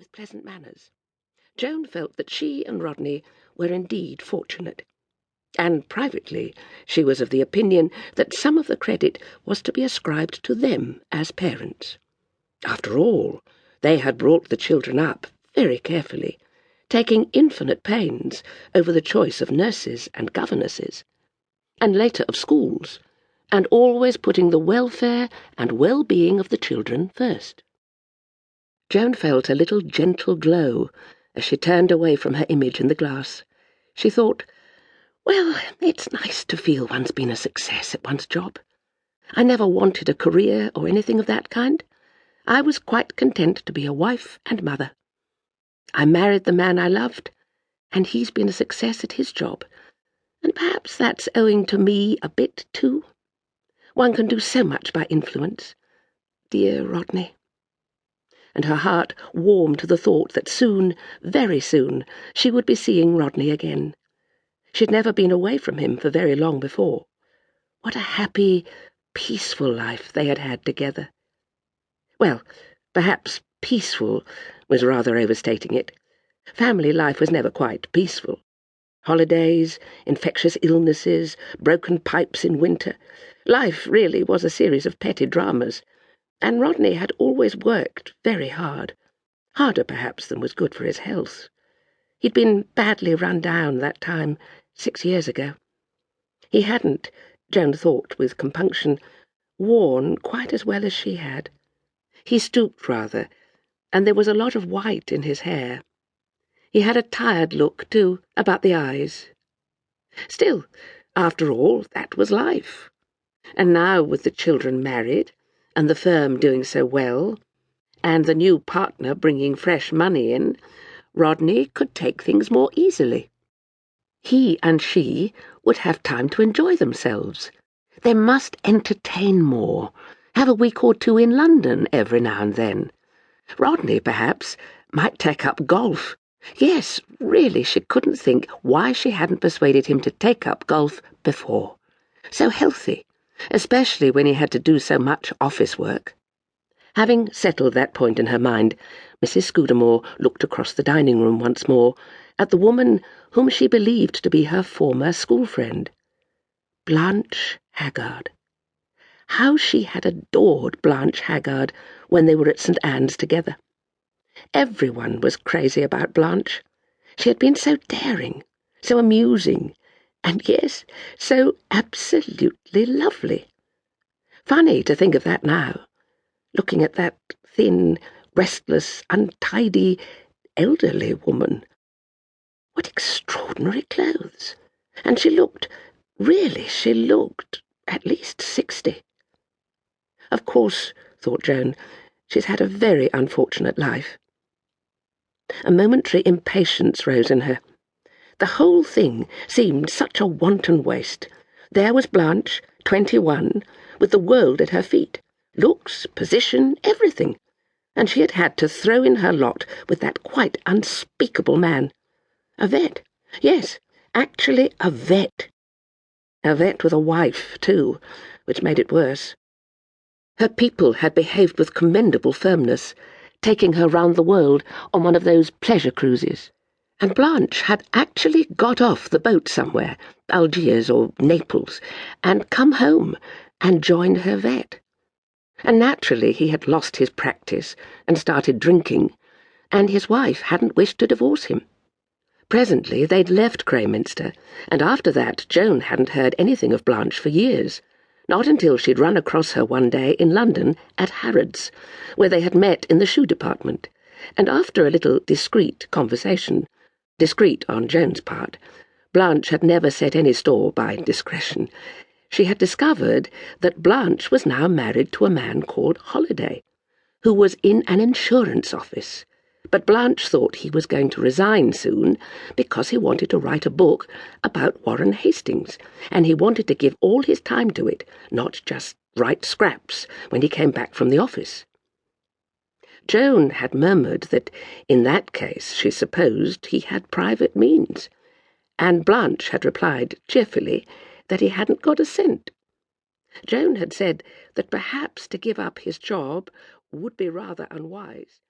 with pleasant manners. Joan felt that she and Rodney were indeed fortunate, and privately she was of the opinion that some of the credit was to be ascribed to them as parents. After all, they had brought the children up very carefully, taking infinite pains over the choice of nurses and governesses, and later of schools, and always putting the welfare and well-being of the children first. Joan felt a little gentle glow as she turned away from her image in the glass. She thought, well, it's nice to feel one's been a success at one's job. I never wanted a career or anything of that kind. I was quite content to be a wife and mother. I married the man I loved, and he's been a success at his job, and perhaps that's owing to me a bit too. One can do so much by influence. Dear Rodney. And her heart warmed to the thought that soon, very soon, she would be seeing Rodney again. She'd never been away from him for very long before. What a happy, peaceful life they had had together. Well, perhaps peaceful was rather overstating it. Family life was never quite peaceful. Holidays, infectious illnesses, broken pipes in winter. Life really was a series of petty dramas, and Rodney had always worked very hard, harder perhaps than was good for his health. He'd been badly run down that time 6 years ago. He hadn't, Joan thought with compunction, worn quite as well as she had. He stooped rather, and there was a lot of white in his hair. He had a tired look, too, about the eyes. Still, after all, that was life. And now, with the children married, and the firm doing so well, and the new partner bringing fresh money in, Rodney could take things more easily. He and she would have time to enjoy themselves. They must entertain more, have a week or two in London every now and then. Rodney, perhaps, might take up golf. Yes, really, she couldn't think why she hadn't persuaded him to take up golf before. So healthy, especially when he had to do so much office work. Having settled that point in her mind, Mrs. Scudamore looked across the dining room once more at the woman whom she believed to be her former school friend. Blanche Haggard. How she had adored Blanche Haggard when they were at St. Anne's together. Everyone was crazy about Blanche. She had been so daring, so amusing, and yes, so absolutely lovely. Funny to think of that now, looking at that thin, restless, untidy, elderly woman. What extraordinary clothes! And she looked at least 60. Of course, thought Joan, she's had a very unfortunate life. A momentary impatience rose in her. The whole thing seemed such a wanton waste. There was Blanche, 21, with the world at her feet. Looks, position, everything. And she had to throw in her lot with that quite unspeakable man. A vet. Yes, actually a vet. A vet with a wife, too, which made it worse. Her people had behaved with commendable firmness, taking her round the world on one of those pleasure cruises. And Blanche had actually got off the boat somewhere, Algiers or Naples, and come home and joined her vet. And naturally he had lost his practice and started drinking, and his wife hadn't wished to divorce him. Presently they'd left Greyminster, and after that Joan hadn't heard anything of Blanche for years, not until she'd run across her one day in London at Harrods, where they had met in the shoe department, and after a little discreet conversation, discreet on Joan's part, Blanche had never set any store by discretion, she had discovered that Blanche was now married to a man called Holiday, who was in an insurance office. But Blanche thought he was going to resign soon because he wanted to write a book about Warren Hastings, and he wanted to give all his time to it, not just write scraps when he came back from the office. Joan had murmured that in that case she supposed he had private means, and Blanche had replied cheerfully that he hadn't got a cent. Joan had said that perhaps to give up his job would be rather unwise.